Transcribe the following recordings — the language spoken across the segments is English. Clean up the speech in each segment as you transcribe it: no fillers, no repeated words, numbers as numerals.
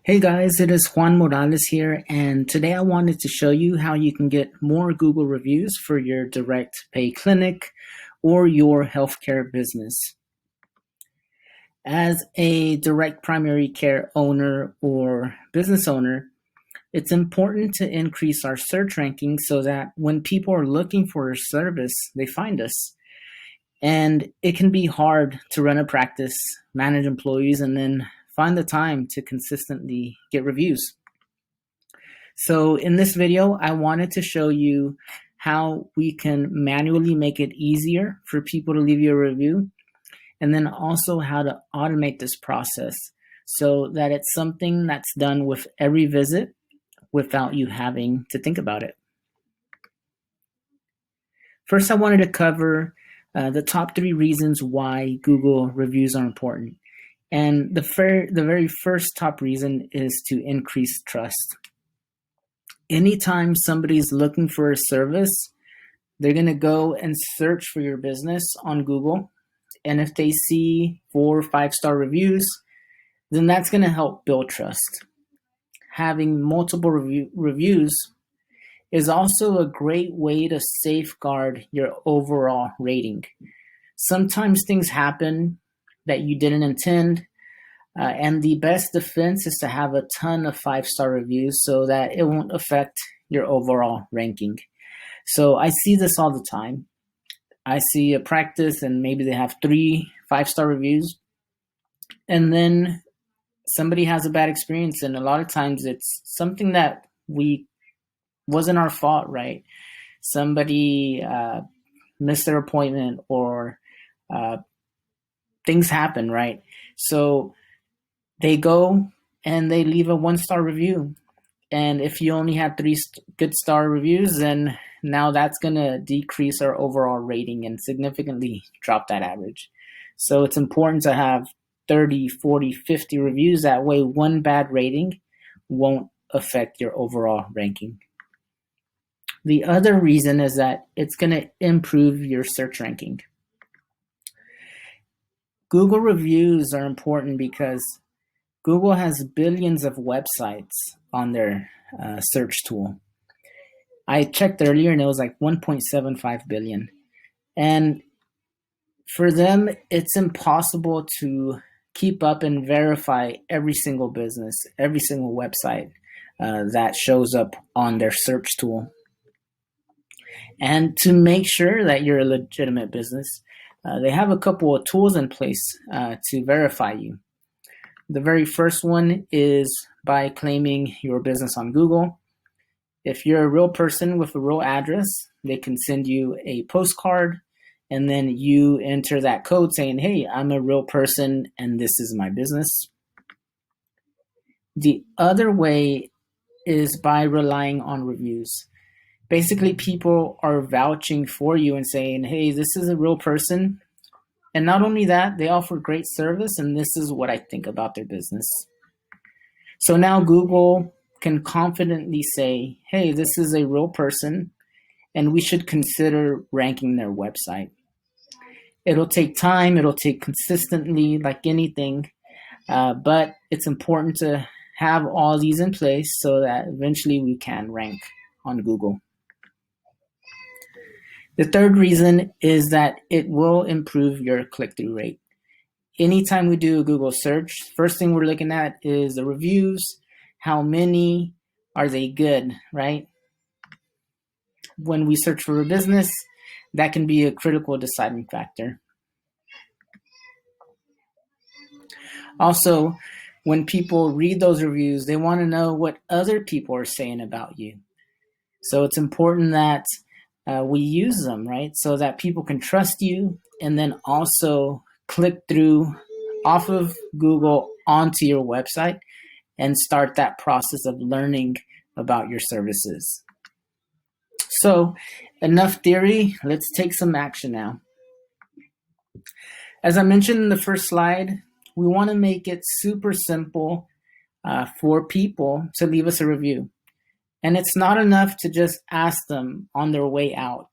Hey guys, it is Juan Morales here, and today I wanted to show you how you can get more Google reviews for your direct pay clinic or your healthcare business. As a direct primary care owner or business owner, it's important to increase our search ranking so that when people are looking for a service, they find us. And it can be hard to run a practice, manage employees, and then find the time to consistently get reviews. So in this video, I wanted to show you how we can manually make it easier for people to leave you a review, and then also how to automate this process so that it's something that's done with every visit without you having to think about it. First, I wanted to cover the top 3 reasons why Google reviews are important. And the very first top reason is to increase trust. Anytime somebody's looking for a service, they're going to go and search for your business on Google. And if they see 4 or 5-star reviews, then that's going to help build trust. Having multiple reviews is also a great way to safeguard your overall rating. Sometimes things happen that you didn't intend, and the best defense is to have a ton of 5-star reviews so that it won't affect your overall ranking. So I see this all the time. I see a practice and maybe they have 3 5-star reviews, and then somebody has a bad experience, and a lot of times it's something that wasn't our fault, right? Somebody missed their appointment or things happen, right? So they go and they leave a 1-star review. And if you only had 3 good star reviews, then now that's going to decrease our overall rating and significantly drop that average. So it's important to have 30, 40, 50 reviews. That way, one bad rating won't affect your overall ranking. The other reason is that it's going to improve your search ranking. Google reviews are important because Google has billions of websites on their search tool. I checked earlier and it was like 1.75 billion. And for them, it's impossible to keep up and verify every single business, every single website that shows up on their search tool. And to make sure that you're a legitimate business, they have a couple of tools in place to verify you. The very first one is by claiming your business on Google. If you're a real person with a real address, they can send you a postcard, and then you enter that code saying, hey, I'm a real person and this is my business. The other way is by relying on reviews. Basically, people are vouching for you and saying, hey, this is a real person. And not only that, they offer great service, and this is what I think about their business. So now Google can confidently say, hey, this is a real person, and we should consider ranking their website. It'll take time, it'll take consistently, like anything, but it's important to have all these in place so that eventually we can rank on Google. The third reason is that it will improve your click-through rate. Anytime we do a Google search, first thing we're looking at is the reviews. How many are they good, right? When we search for a business, that can be a critical deciding factor. Also, when people read those reviews, they want to know what other people are saying about you. So it's important that we use them, right? So that people can trust you and then also click through off of Google onto your website and start that process of learning about your services. So enough theory, let's take some action now. As I mentioned in the first slide, we want to make it super simple for people to leave us a review. And it's not enough to just ask them on their way out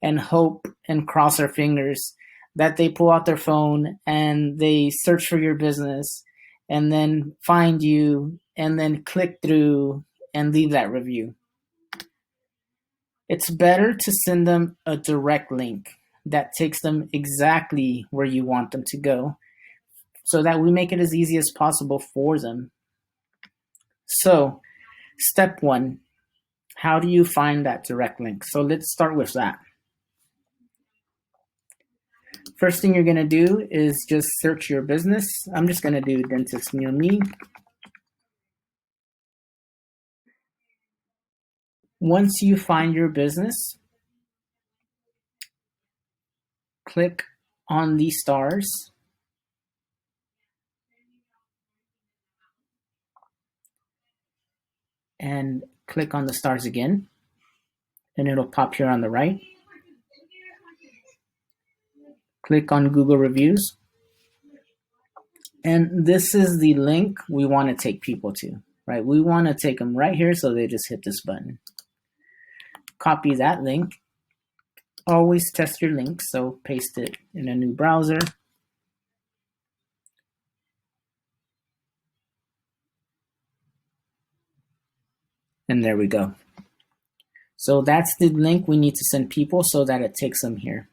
and hope and cross our fingers that they pull out their phone and they search for your business and then find you and then click through and leave that review. It's better to send them a direct link that takes them exactly where you want them to go, so that we make it as easy as possible for them. So, step 1, how do you find that direct link? So let's start with that. First thing you're going to do is just search your business. I'm just going to do dentist near me. Once you find your business, click on the stars and click on the stars again, and it'll pop here on the right. Click on Google Reviews, and this is the link we want to take people to, right? We want to take them right here, so they just hit this button. Copy that link. Always test your link, so paste it in a new browser. And there we go. So that's the link we need to send people so that it takes them here.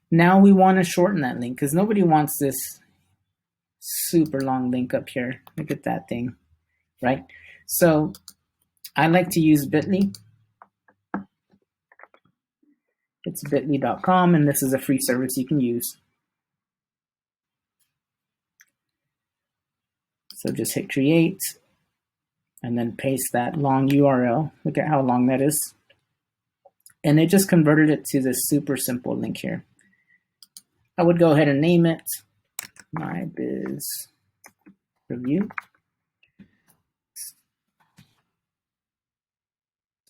Now we want to shorten that link because nobody wants this super long link up here. Look at that thing, right? So I like to use bit.ly. It's bit.ly.com, and this is a free service you can use. So just hit create and then paste that long URL. Look at how long that is. And it just converted it to this super simple link here. I would go ahead and name it My Biz Review.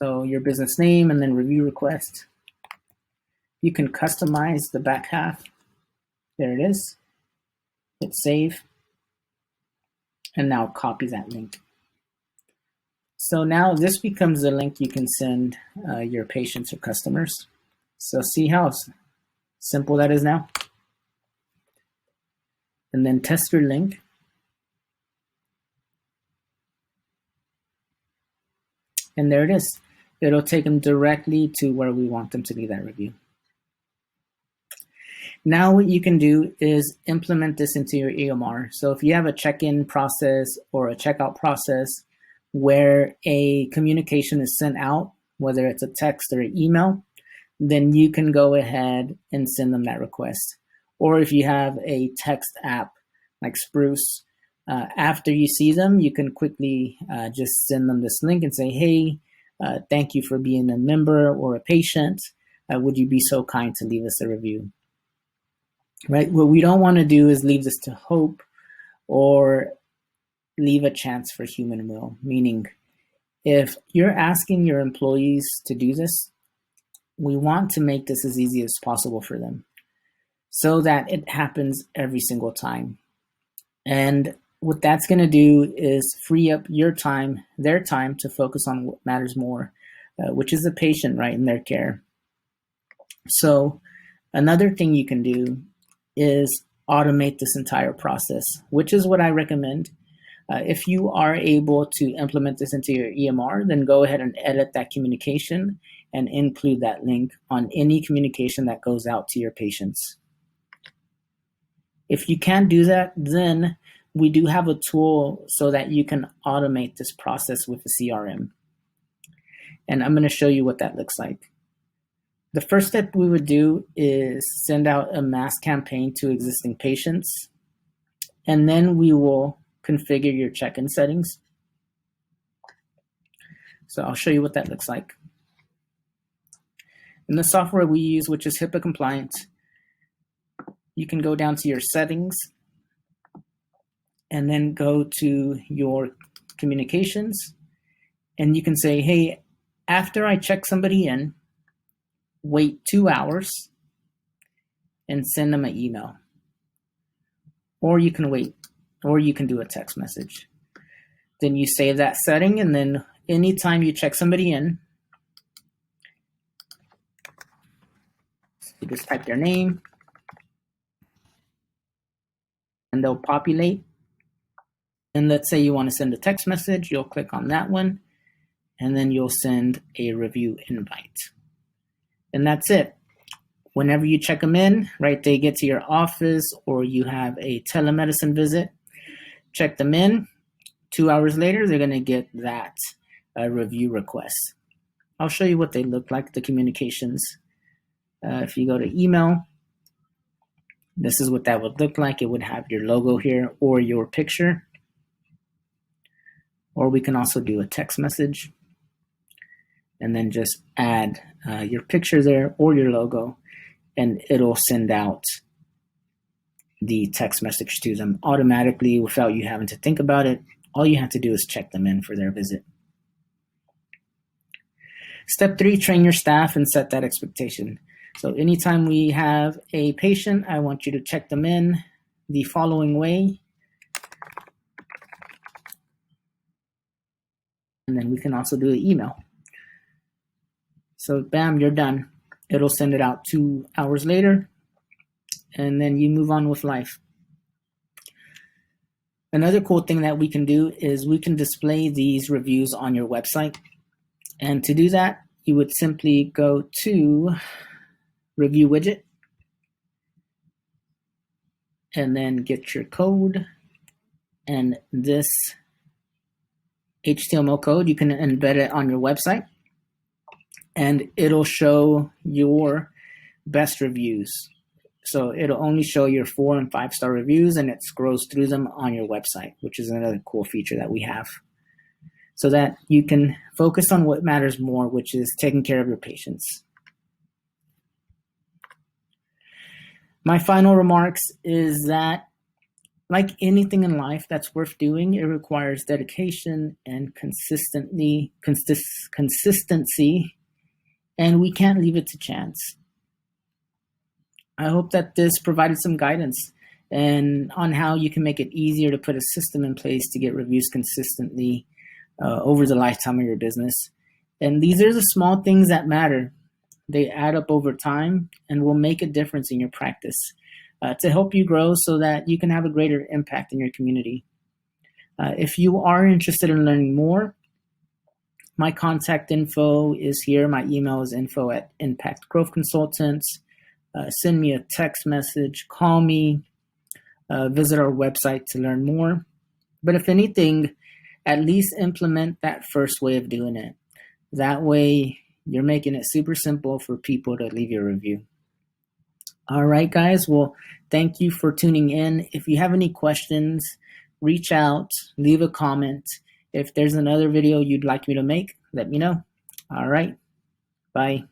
So your business name and then review request. You can customize the back half. There it is. Hit save. And now copy that link. So now this becomes the link you can send your patients or customers. So see how simple that is now? And then test your link. And there it is. It'll take them directly to where we want them to leave that review. Now what you can do is implement this into your EMR. So if you have a check-in process or a checkout process where a communication is sent out, whether it's a text or an email, then you can go ahead and send them that request. Or if you have a text app like Spruce, after you see them, you can quickly just send them this link and say, hey, thank you for being a member or a patient. Would you be so kind to leave us a review? Right? What we don't want to do is leave this to hope or leave a chance for human will. Meaning, if you're asking your employees to do this, we want to make this as easy as possible for them so that it happens every single time. And what that's going to do is free up your time, their time, to focus on what matters more, which is the patient, right, in their care. So another thing you can do is automate this entire process, which is what I recommend. If you are able to implement this into your EMR, then go ahead and edit that communication and include that link on any communication that goes out to your patients. If you can't do that, then we do have a tool so that you can automate this process with the CRM. And I'm going to show you what that looks like. The first step we would do is send out a mass campaign to existing patients, and then we will configure your check-in settings. So I'll show you what that looks like. In the software we use, which is HIPAA compliant, you can go down to your settings and then go to your communications, and you can say, hey, after I check somebody in, wait 2 hours and send them an email. Or you can wait, or you can do a text message. Then you save that setting, and then anytime you check somebody in, you just type their name, and they'll populate. And let's say you want to send a text message, you'll click on that one, and then you'll send a review invite. And that's it. Whenever you check them in, right, they get to your office or you have a telemedicine visit, check them in. 2 hours later, they're going to get that review request. I'll show you what they look like, the communications. If you go to email, this is what that would look like. It would have your logo here or your picture. Or we can also do a text message and then just add your picture there or your logo, and it'll send out the text message to them automatically without you having to think about it. All you have to do is check them in for their visit. Step 3, train your staff and set that expectation. So anytime we have a patient, I want you to check them in the following way. And then we can also do an email. So bam, you're done. It'll send it out 2 hours later, and then you move on with life. Another cool thing that we can do is we can display these reviews on your website. And to do that, you would simply go to Review Widget, and then get your code. And this HTML code, you can embed it on your website, and it'll show your best reviews. So it'll only show your 4 and 5 star reviews, and it scrolls through them on your website, which is another cool feature that we have, so that you can focus on what matters more, which is taking care of your patients. My final remarks is that, like anything in life that's worth doing, it requires dedication and consistency, and we can't leave it to chance. I hope that this provided some guidance and on how you can make it easier to put a system in place to get reviews consistently over the lifetime of your business. And these are the small things that matter. They add up over time and will make a difference in your practice to help you grow so that you can have a greater impact in your community. If you are interested in learning more, my contact info is here. My email is info@Impact Growth Consultants. Send me a text message, call me, visit our website to learn more. But if anything, at least implement that first way of doing it. That way, you're making it super simple for people to leave you a review. All right, guys. Well, thank you for tuning in. If you have any questions, reach out, leave a comment. If there's another video you'd like me to make, let me know. All right. Bye.